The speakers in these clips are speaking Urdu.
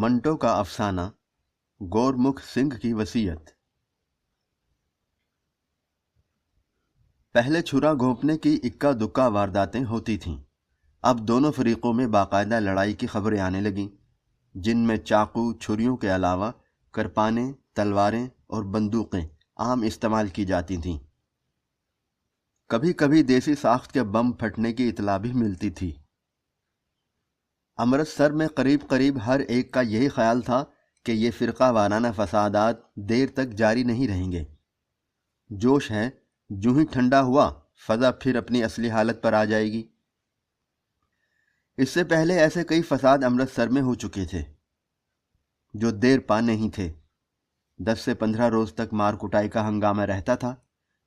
منٹو کا افسانہ، گورمکھ سنگھ کی وصیت۔ پہلے چھرا گھونپنے کی اکا دکا وارداتیں ہوتی تھیں، اب دونوں فریقوں میں باقاعدہ لڑائی کی خبریں آنے لگیں، جن میں چاقو چھریوں کے علاوہ کرپانیں، تلواریں اور بندوقیں عام استعمال کی جاتی تھیں۔ کبھی کبھی دیسی ساخت کے بم پھٹنے کی اطلاع بھی ملتی تھی۔ امرتسر میں قریب قریب ہر ایک کا یہی خیال تھا کہ یہ فرقہ وارانہ فسادات دیر تک جاری نہیں رہیں گے۔ جوش ہے، جو ہی ٹھنڈا ہوا فضا پھر اپنی اصلی حالت پر آ جائے گی۔ اس سے پہلے ایسے کئی فساد امرتسر میں ہو چکے تھے جو دیر پا نہیں تھے۔ 10 سے 15 روز تک مار کٹائی کا ہنگامہ رہتا تھا،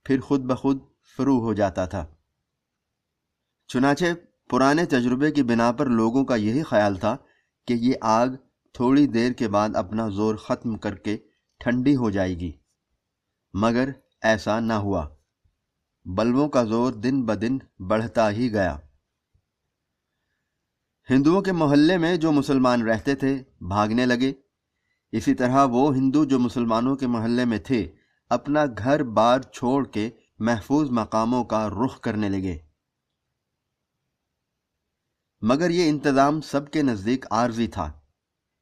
پھر خود بخود فرو ہو جاتا تھا۔ چنانچہ پرانے تجربے کی بنا پر لوگوں کا یہی خیال تھا کہ یہ آگ تھوڑی دیر کے بعد اپنا زور ختم کر کے ٹھنڈی ہو جائے گی، مگر ایسا نہ ہوا۔ بلبوں کا زور دن بدن بڑھتا ہی گیا۔ ہندوؤں کے محلے میں جو مسلمان رہتے تھے بھاگنے لگے، اسی طرح وہ ہندو جو مسلمانوں کے محلے میں تھے اپنا گھر بار چھوڑ کے محفوظ مقاموں کا رخ کرنے لگے۔ مگر یہ انتظام سب کے نزدیک عارضی تھا،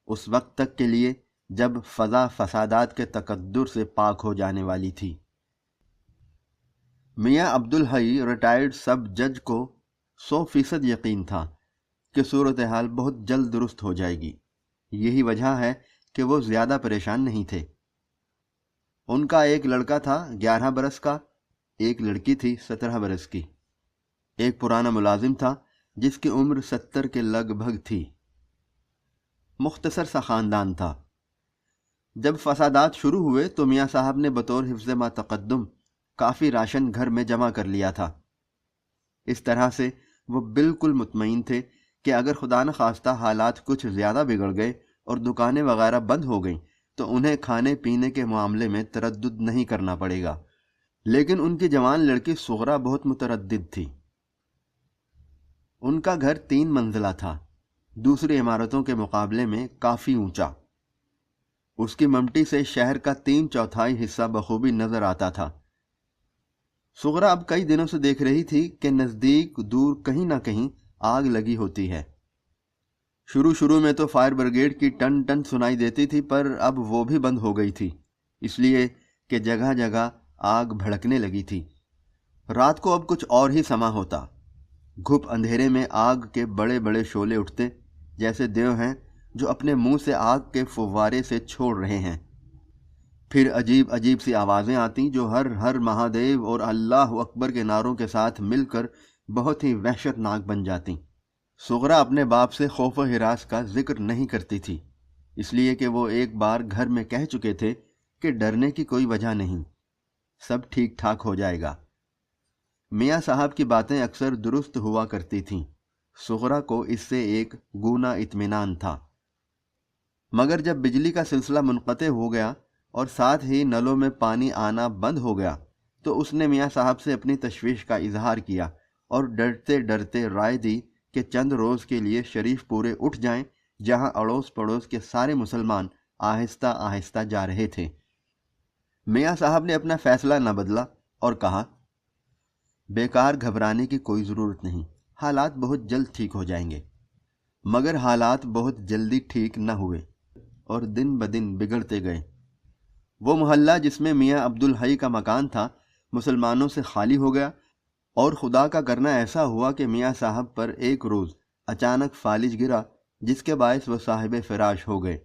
اس وقت تک کے لیے جب فضا فسادات کے تقدر سے پاک ہو جانے والی تھی۔ میاں عبدالحی ریٹائرڈ سب جج کو 100% یقین تھا کہ صورتحال بہت جلد درست ہو جائے گی۔ یہی وجہ ہے کہ وہ زیادہ پریشان نہیں تھے۔ ان کا ایک لڑکا تھا 11 برس کا، ایک لڑکی تھی 17 برس کی۔ ایک پرانا ملازم تھا جس کی عمر 70 کے لگ بھگ تھی۔ مختصر سا خاندان تھا۔ جب فسادات شروع ہوئے تو میاں صاحب نے بطور حفظ ما تقدم کافی راشن گھر میں جمع کر لیا تھا۔ اس طرح سے وہ بالکل مطمئن تھے کہ اگر خدا نخواستہ حالات کچھ زیادہ بگڑ گئے اور دکانیں وغیرہ بند ہو گئیں تو انہیں کھانے پینے کے معاملے میں تردد نہیں کرنا پڑے گا۔ لیکن ان کی جوان لڑکی صغرا بہت متردد تھی۔ ان کا گھر 3 منزلہ تھا، دوسری عمارتوں کے مقابلے میں کافی اونچا۔ اس کی ممٹی سے شہر کا 3/4 حصہ بخوبی نظر آتا تھا۔ صغرا اب کئی دنوں سے دیکھ رہی تھی کہ نزدیک دور کہیں نہ کہیں آگ لگی ہوتی ہے۔ شروع میں تو فائر بریگیڈ کی ٹن ٹن سنائی دیتی تھی، پر اب وہ بھی بند ہو گئی تھی، اس لیے کہ جگہ جگہ آگ بھڑکنے لگی تھی۔ رات کو اب کچھ اور ہی سما ہوتا۔ گھپ اندھیرے میں آگ کے بڑے بڑے شعلے اٹھتے، جیسے دیو ہیں جو اپنے منہ سے آگ کے فوارے سے چھوڑ رہے ہیں۔ پھر عجیب عجیب سی آوازیں آتیں جو ہر ہر مہادیو اور اللہ اکبر کے نعروں کے ساتھ مل کر بہت ہی وحشت ناک بن جاتیں۔ صغرا اپنے باپ سے خوف و ہراس کا ذکر نہیں کرتی تھی، اس لیے کہ وہ ایک بار گھر میں کہہ چکے تھے کہ ڈرنے کی کوئی وجہ نہیں، سب ٹھیک ٹھاک ہو جائے گا۔ میاں صاحب کی باتیں اکثر درست ہوا کرتی تھیں، صغرا کو اس سے ایک گونا اطمینان تھا۔ مگر جب بجلی کا سلسلہ منقطع ہو گیا اور ساتھ ہی نلوں میں پانی آنا بند ہو گیا تو اس نے میاں صاحب سے اپنی تشویش کا اظہار کیا اور ڈرتے ڈرتے رائے دی کہ چند روز کے لیے شریف پورے اٹھ جائیں، جہاں اڑوس پڑوس کے سارے مسلمان آہستہ آہستہ جا رہے تھے۔ میاں صاحب نے اپنا فیصلہ نہ بدلا اور کہا، بیکار گھبرانے کی کوئی ضرورت نہیں، حالات بہت جلد ٹھیک ہو جائیں گے۔ مگر حالات بہت جلدی ٹھیک نہ ہوئے اور دن بدن بگڑتے گئے۔ وہ محلہ جس میں میاں عبدالحی کا مکان تھا مسلمانوں سے خالی ہو گیا، اور خدا کا کرنا ایسا ہوا کہ میاں صاحب پر ایک روز اچانک فالج گرا، جس کے باعث وہ صاحب فراش ہو گئے۔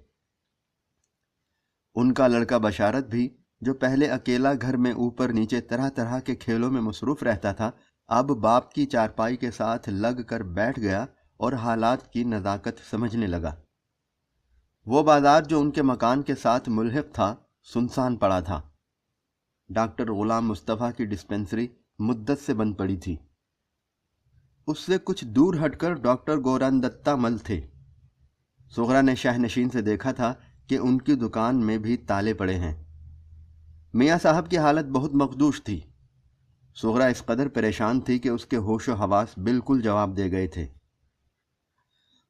ان کا لڑکا بشارت بھی، جو پہلے اکیلا گھر میں اوپر نیچے طرح طرح کے کھیلوں میں مصروف رہتا تھا، اب باپ کی چارپائی کے ساتھ لگ کر بیٹھ گیا اور حالات کی نزاکت سمجھنے لگا۔ وہ بازار جو ان کے مکان کے ساتھ ملحق تھا سنسان پڑا تھا۔ ڈاکٹر غلام مصطفیٰ کی ڈسپنسری مدت سے بند پڑی تھی۔ اس سے کچھ دور ہٹ کر ڈاکٹر گوران دتا مل تھے۔ صغرا نے شاہ نشین سے دیکھا تھا کہ ان کی دکان میں بھی تالے پڑے ہیں۔ میاں صاحب کی حالت بہت مخدوش تھی۔ صغرا اس قدر پریشان تھی کہ اس کے ہوش و حواس بالکل جواب دے گئے تھے۔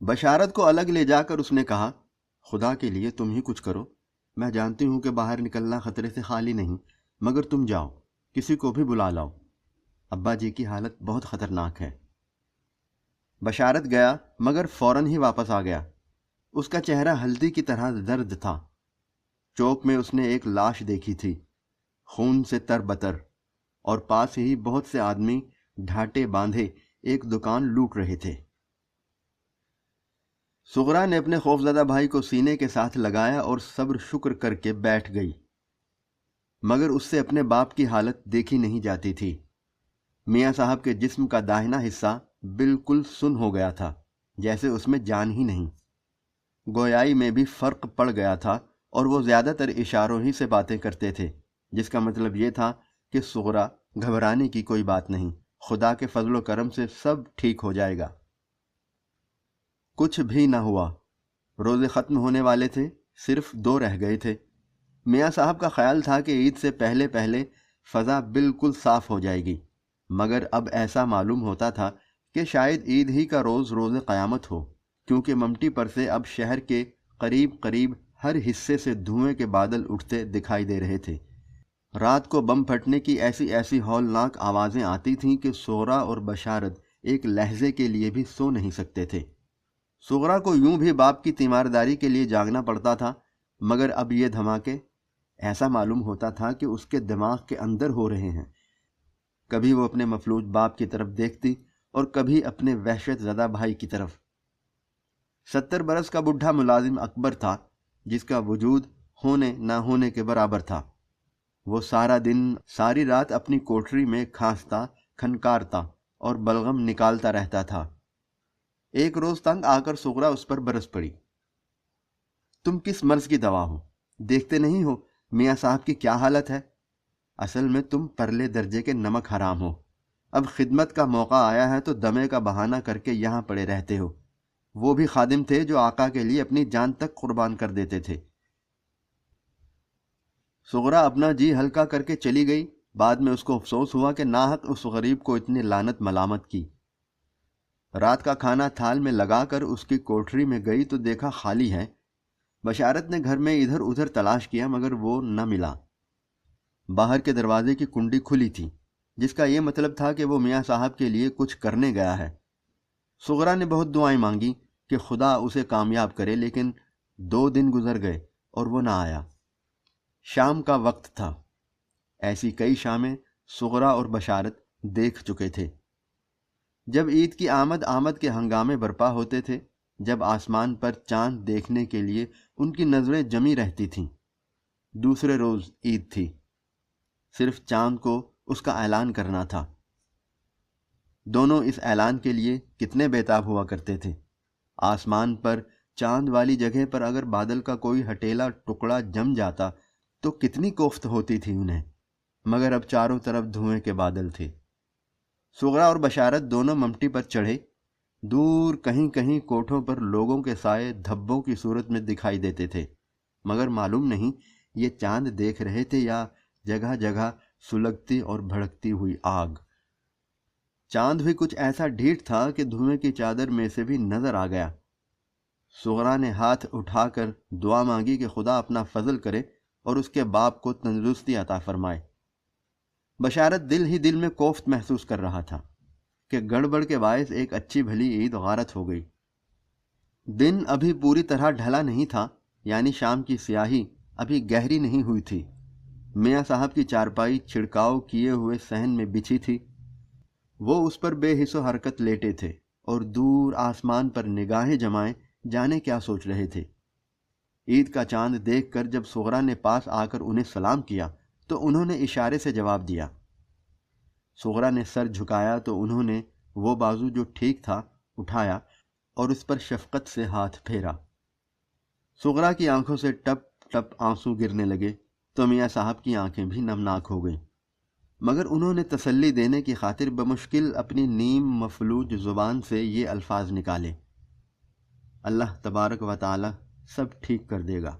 بشارت کو الگ لے جا کر اس نے کہا، خدا کے لیے تم ہی کچھ کرو، میں جانتی ہوں کہ باہر نکلنا خطرے سے خالی نہیں، مگر تم جاؤ، کسی کو بھی بلا لاؤ، ابا جی کی حالت بہت خطرناک ہے۔ بشارت گیا مگر فوراً ہی واپس آ گیا۔ اس کا چہرہ ہلدی کی طرح زرد تھا۔ چوک میں اس نے ایک لاش دیکھی تھی، خون سے تر بتر، اور پاس ہی بہت سے آدمی ڈھاٹے باندھے ایک دکان لوٹ رہے تھے۔ سغرا نے اپنے خوفزدہ بھائی کو سینے کے ساتھ لگایا اور صبر شکر کر کے بیٹھ گئی، مگر اس سے اپنے باپ کی حالت دیکھی نہیں جاتی تھی۔ میاں صاحب کے جسم کا داہنا حصہ بالکل سن ہو گیا تھا، جیسے اس میں جان ہی نہیں۔ گویائی میں بھی فرق پڑ گیا تھا اور وہ زیادہ تر اشاروں ہی سے باتیں کرتے تھے، جس کا مطلب یہ تھا کہ سغرا گھبرانے کی کوئی بات نہیں، خدا کے فضل و کرم سے سب ٹھیک ہو جائے گا۔ کچھ بھی نہ ہوا۔ روزے ختم ہونے والے تھے، صرف 2 رہ گئے تھے۔ میاں صاحب کا خیال تھا کہ عید سے پہلے پہلے فضا بالکل صاف ہو جائے گی، مگر اب ایسا معلوم ہوتا تھا کہ شاید عید ہی کا روز قیامت ہو، کیونکہ ممٹی پر سے اب شہر کے قریب قریب ہر حصے سے دھوئیں کے بادل اٹھتے دکھائی دے رہے تھے۔ رات کو بم پھٹنے کی ایسی ہولناک آوازیں آتی تھیں کہ سغرا اور بشارت ایک لہجے کے لیے بھی سو نہیں سکتے تھے۔ سغرا کو یوں بھی باپ کی تیمارداری کے لیے جاگنا پڑتا تھا، مگر اب یہ دھماکے ایسا معلوم ہوتا تھا کہ اس کے دماغ کے اندر ہو رہے ہیں۔ کبھی وہ اپنے مفلوج باپ کی طرف دیکھتی اور کبھی اپنے وحشت زدہ بھائی کی طرف۔ 70 برس کا بڈھا ملازم اکبر تھا، جس کا وجود ہونے نہ ہونے کے برابر تھا۔ وہ سارا دن ساری رات اپنی کوٹری میں کھانستا، کھنکارتا اور بلغم نکالتا رہتا تھا۔ ایک روز تنگ آ کر سغرا اس پر برس پڑی۔ تم کس مرض کی دوا ہو؟ دیکھتے نہیں ہو میاں صاحب کی کیا حالت ہے؟ اصل میں تم پرلے درجے کے نمک حرام ہو۔ اب خدمت کا موقع آیا ہے تو دمے کا بہانہ کر کے یہاں پڑے رہتے ہو۔ وہ بھی خادم تھے جو آقا کے لیے اپنی جان تک قربان کر دیتے تھے۔ سغرا اپنا جی ہلکا کر کے چلی گئی۔ بعد میں اس کو افسوس ہوا کہ ناحق اس غریب کو اتنی لعنت ملامت کی۔ رات کا کھانا تھال میں لگا کر اس کی کوٹری میں گئی تو دیکھا خالی ہے۔ بشارت نے گھر میں ادھر ادھر تلاش کیا مگر وہ نہ ملا۔ باہر کے دروازے کی کنڈی کھلی تھی، جس کا یہ مطلب تھا کہ وہ میاں صاحب کے لیے کچھ کرنے گیا ہے۔ سغرا نے بہت دعائیں مانگی کہ خدا اسے کامیاب کرے، لیکن 2 دن گزر گئے اور وہ نہ آیا۔ شام کا وقت تھا۔ ایسی کئی شامیں سغرا اور بشارت دیکھ چکے تھے۔ جب عید کی آمد کے ہنگامے برپا ہوتے تھے، جب آسمان پر چاند دیکھنے کے لیے ان کی نظریں جمی رہتی تھیں۔ دوسرے روز عید تھی، صرف چاند کو اس کا اعلان کرنا تھا۔ دونوں اس اعلان کے لیے کتنے بیتاب ہوا کرتے تھے۔ آسمان پر چاند والی جگہ پر اگر بادل کا کوئی ہٹیلا ٹکڑا جم جاتا تو کتنی کوفت ہوتی تھی انہیں، مگر اب چاروں طرف دھوئیں کے بادل تھے۔ سغرا اور بشارت دونوں ممٹی پر چڑھے۔ دور کہیں کہیں کوٹھوں پر لوگوں کے سائے دھبوں کی صورت میں دکھائی دیتے تھے، مگر معلوم نہیں یہ چاند دیکھ رہے تھے یا جگہ جگہ سلگتی اور بھڑکتی ہوئی آگ۔ چاند بھی کچھ ایسا ڈھیٹ تھا کہ دھوئیں کی چادر میں سے بھی نظر آ گیا۔ سغرا نے ہاتھ اٹھا کر دعا مانگی کہ خدا اپنا فضل کرے اور اس کے باپ کو تندرستی عطا فرمائے۔ بشارت دل ہی دل میں کوفت محسوس کر رہا تھا کہ گڑبڑ کے باعث ایک اچھی بھلی عید غارت ہو گئی۔ دن ابھی پوری طرح ڈھلا نہیں تھا، یعنی شام کی سیاہی ابھی گہری نہیں ہوئی تھی۔ میاں صاحب کی چارپائی چھڑکاؤ کیے ہوئے صحن میں بچھی تھی۔ وہ اس پر بے حس و حرکت لیٹے تھے اور دور آسمان پر نگاہیں جمائے جانے کیا سوچ رہے تھے۔ عید کا چاند دیکھ کر جب سغرا نے پاس آ کر انہیں سلام کیا تو انہوں نے اشارے سے جواب دیا۔ سغرا نے سر جھکایا تو انہوں نے وہ بازو جو ٹھیک تھا اٹھایا اور اس پر شفقت سے ہاتھ پھیرا۔ سغرا کی آنکھوں سے ٹپ ٹپ آنسو گرنے لگے تو میاں صاحب کی آنکھیں بھی نمناک ہو گئیں، مگر انہوں نے تسلی دینے کی خاطر بمشکل اپنی نیم مفلوج زبان سے یہ الفاظ نکالے: اللہ تبارک و تعالی سب ٹھیک کر دے گا۔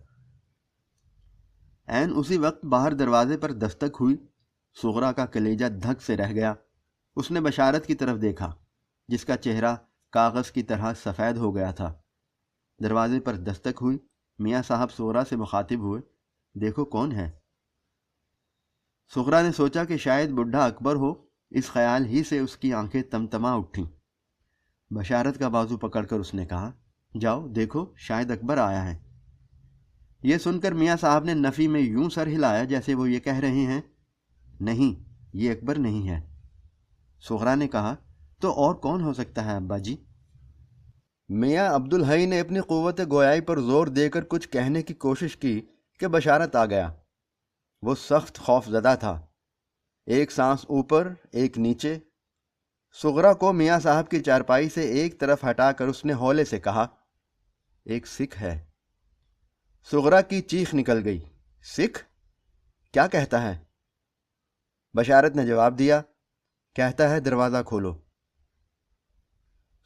عین اسی وقت باہر دروازے پر دستک ہوئی۔ سغرا کا کلیجہ دھک سے رہ گیا۔ اس نے بشارت کی طرف دیکھا، جس کا چہرہ کاغذ کی طرح سفید ہو گیا تھا۔ دروازے پر دستک ہوئی میاں صاحب سغرا سے مخاطب ہوئے، دیکھو کون ہے؟ سغرا نے سوچا کہ شاید بڈھا اکبر ہو، اس خیال ہی سے اس کی آنکھیں تمتما اٹھیں۔ بشارت کا بازو پکڑ کر اس نے کہا، جاؤ دیکھو شاید اکبر آیا ہے۔ یہ سن کر میاں صاحب نے نفی میں یوں سر ہلایا جیسے وہ یہ کہہ رہے ہیں، نہیں، یہ اکبر نہیں ہے۔ سغرا نے کہا، تو اور کون ہو سکتا ہے ابا جی؟ میاں عبدالحی نے اپنی قوت گویائی پر زور دے کر کچھ کہنے کی کوشش کی کہ بشارت آ گیا۔ وہ سخت خوف زدہ تھا، ایک سانس اوپر ایک نیچے۔ سغرا کو میاں صاحب کی چارپائی سے ایک طرف ہٹا کر اس نے ہولے سے کہا، ایک سکھ ہے۔ سغرا کی چیخ نکل گئی، سکھ؟ کیا کہتا ہے؟ بشارت نے جواب دیا، کہتا ہے دروازہ کھولو۔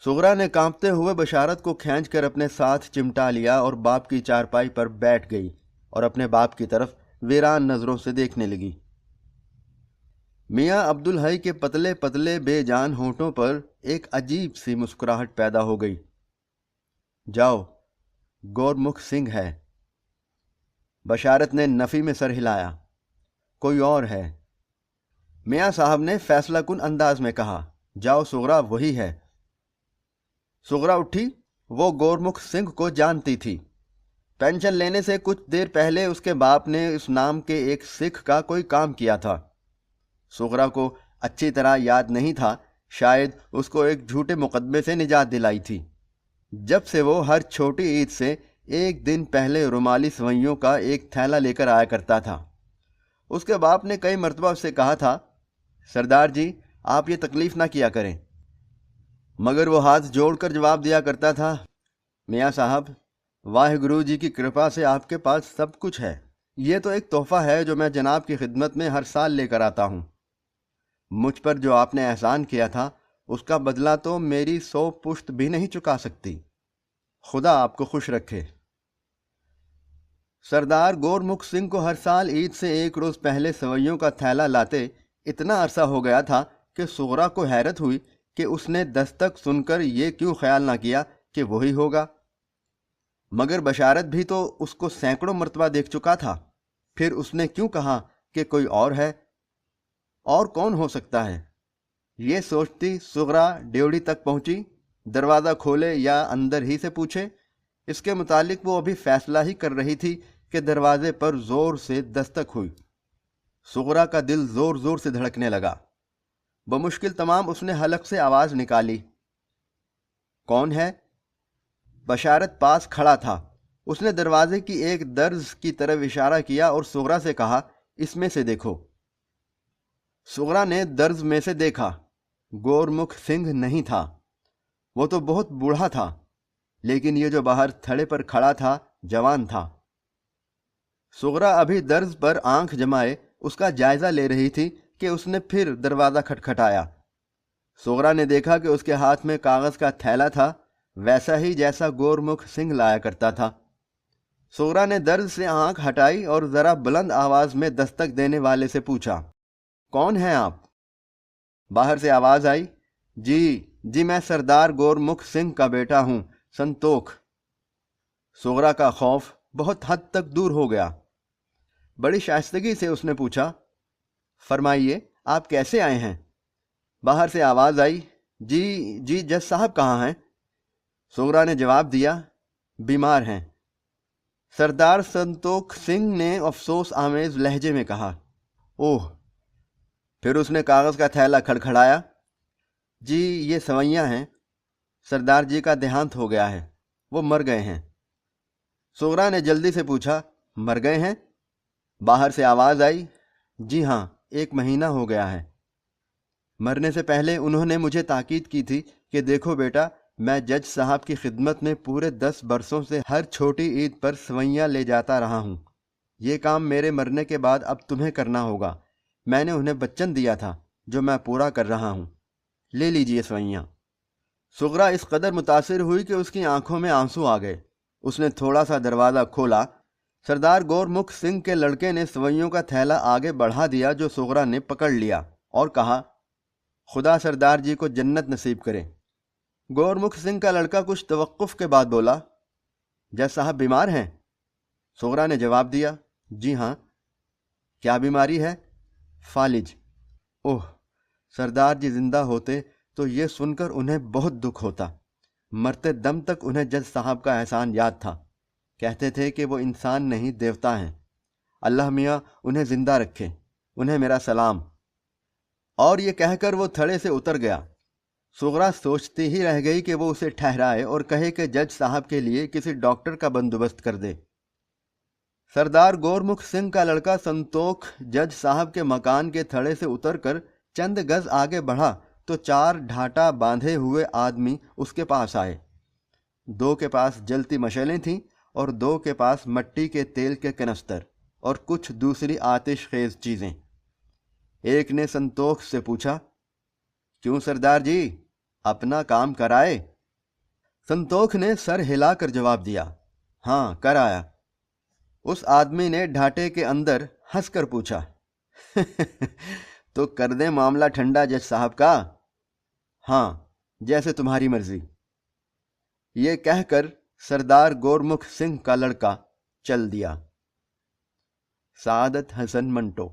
سغرا نے کانپتے ہوئے بشارت کو کھینچ کر اپنے ساتھ چمٹا لیا اور باپ کی چارپائی پر بیٹھ گئی اور اپنے باپ کی طرف ویران نظروں سے دیکھنے لگی۔ میاں عبدالحی کے پتلے پتلے بے جان ہونٹوں پر ایک عجیب سی مسکراہٹ پیدا ہو گئی۔ جاؤ، گورمکھ سنگھ ہے۔ بشارت نے نفی میں سر ہلایا، کوئی اور ہے۔ میاں صاحب نے فیصلہ کن انداز میں کہا، جاؤ سغرا، وہی ہے۔ سغرا اٹھی، وہ گورمکھ سنگھ کو جانتی تھی۔ پینشن لینے سے کچھ دیر پہلے اس کے باپ نے اس نام کے ایک سکھ کا کوئی کام کیا تھا۔ سغرا کو اچھی طرح یاد نہیں تھا، شاید اس کو ایک جھوٹے مقدمے سے نجات دلائی تھی، جب سے وہ ہر چھوٹی عید سے ایک دن پہلے رومالی سوئیوں کا ایک تھیلا لے کر آیا کرتا تھا۔ اس کے باپ نے کئی مرتبہ اس سے کہا تھا، سردار جی آپ یہ تکلیف نہ کیا کریں، مگر وہ ہاتھ جوڑ کر جواب دیا کرتا تھا، میاں صاحب واہ گرو جی کی کرپا سے آپ کے پاس سب کچھ ہے، یہ تو ایک تحفہ ہے جو میں جناب کی خدمت میں ہر سال لے کر آتا ہوں۔ مجھ پر جو آپ نے احسان کیا تھا اس کا بدلہ تو میری 100 پشت بھی نہیں چکا سکتی، خدا آپ کو خوش رکھے۔ سردار گورمکھ سنگھ کو ہر سال عید سے ایک روز پہلے سوئیوں کا تھیلا لاتے اتنا عرصہ ہو گیا تھا کہ سغرا کو حیرت ہوئی کہ اس نے دستک سن کر یہ کیوں خیال نہ کیا کہ وہی ہوگا، مگر بشارت بھی تو اس کو سینکڑوں مرتبہ دیکھ چکا تھا، پھر اس نے کیوں کہا کہ کوئی اور ہے؟ اور کون ہو سکتا ہے؟ یہ سوچتی سغرا ڈیوڑی تک پہنچی، دروازہ کھولے یا اندر ہی سے پوچھے، اس کے متعلق وہ ابھی فیصلہ ہی کر رہی تھی کہ دروازے پر زور سے دستک ہوئی۔ سغرا کا دل زور زور سے دھڑکنے لگا، بمشکل تمام اس نے حلق سے آواز نکالی، کون ہے؟ بشارت پاس کھڑا تھا، اس نے دروازے کی ایک درز کی طرف اشارہ کیا اور سغرا سے کہا، اس میں سے دیکھو۔ سغرا نے درز میں سے دیکھا، گورمکھ سنگھ نہیں تھا، وہ تو بہت بوڑھا تھا، لیکن یہ جو باہر تھڑے پر کھڑا تھا جوان تھا۔ سغرا ابھی درز پر آنکھ جمائے اس کا جائزہ لے رہی تھی کہ اس نے پھر دروازہ کھٹکھٹایا۔ سغرا نے دیکھا کہ اس کے ہاتھ میں کاغذ کا تھیلا تھا، ویسا ہی جیسا گورمکھ سنگھ لایا کرتا تھا۔ سغرا نے درز سے آنکھ ہٹائی اور ذرا بلند آواز میں دستک دینے والے سے پوچھا، کون ہیں آپ؟ باہر سے آواز آئی، جی میں سردار گورمکھ سنگھ کا بیٹا ہوں، سنتوکھ۔ سغرا کا خوف بہت حد تک دور ہو گیا، بڑی شائستگی سے اس نے پوچھا، فرمائیے آپ کیسے آئے ہیں؟ باہر سے آواز آئی، جی جج صاحب کہاں ہیں؟ سغرا نے جواب دیا، بیمار ہیں۔ سردار سنتوکھ سنگھ نے افسوس آمیز لہجے میں کہا، اوہ۔ پھر اس نے کاغذ کا تھیلا کھڑکھڑایا، جی یہ سوئیاں ہیں، سردار جی کا دیہانت ہو گیا ہے، وہ مر گئے ہیں۔ سغرا نے جلدی سے پوچھا، مر گئے ہیں؟ باہر سے آواز آئی، جی ہاں 1 مہینہ ہو گیا ہے۔ مرنے سے پہلے انہوں نے مجھے تاکید کی تھی کہ دیکھو بیٹا، میں جج صاحب کی خدمت میں پورے 10 برسوں سے ہر چھوٹی عید پر سوئیاں لے جاتا رہا ہوں، یہ کام میرے مرنے کے بعد اب تمہیں کرنا ہوگا۔ میں نے انہیں وچن دیا تھا جو میں پورا کر رہا ہوں، لے لیجئے سوئیاں۔ سغرا اس قدر متاثر ہوئی کہ اس کی آنکھوں میں آنسو آ گئے۔ اس نے تھوڑا سا دروازہ کھولا، سردار گورمکھ سنگھ کے لڑکے نے سوئیوں کا تھیلا آگے بڑھا دیا جو سغرا نے پکڑ لیا اور کہا، خدا سردار جی کو جنت نصیب کرے۔ گورمکھ سنگھ کا لڑکا کچھ توقف کے بعد بولا، جج صاحب بیمار ہیں؟ سغرا نے جواب دیا، جی ہاں۔ کیا بیماری ہے؟ فالج۔ اوہ، سردار جی زندہ ہوتے تو یہ سن کر انہیں بہت دکھ ہوتا۔ مرتے دم تک انہیں جج صاحب کا احسان یاد تھا، کہتے تھے کہ وہ انسان نہیں دیوتا ہیں، اللہ میاں انہیں زندہ رکھے، انہیں میرا سلام۔ اور یہ کہہ کر وہ تھڑے سے اتر گیا۔ سغرا سوچتی ہی رہ گئی کہ وہ اسے ٹھہرائے اور کہے کہ جج صاحب کے لیے کسی ڈاکٹر کا بندوبست کر دے۔ سردار گورمکھ سنگھ کا لڑکا سنتوکھ جج صاحب کے مکان کے تھڑے سے اتر کر چند گز آگے بڑھا تو 4 ڈھاٹا باندھے ہوئے آدمی اس کے پاس آئے۔ 2 کے پاس جلتی مشعلیں تھیں اور 2 کے پاس مٹی کے تیل کے کنستر اور کچھ دوسری آتش خیز چیزیں۔ ایک نے سنتوکھ سے پوچھا، کیوں سردار جی، اپنا کام کرائے؟ سنتوکھ نے سر ہلا کر جواب دیا، ہاں کر آیا۔ اس آدمی نے ڈھاٹے کے اندر ہنس کر پوچھا، تو کر دیں معاملہ ٹھنڈا جج صاحب کا؟ ہاں، جیسے تمہاری مرضی۔ یہ کہہ کر سردار گورمکھ سنگھ کا لڑکا چل دیا۔ سعادت حسن منٹو۔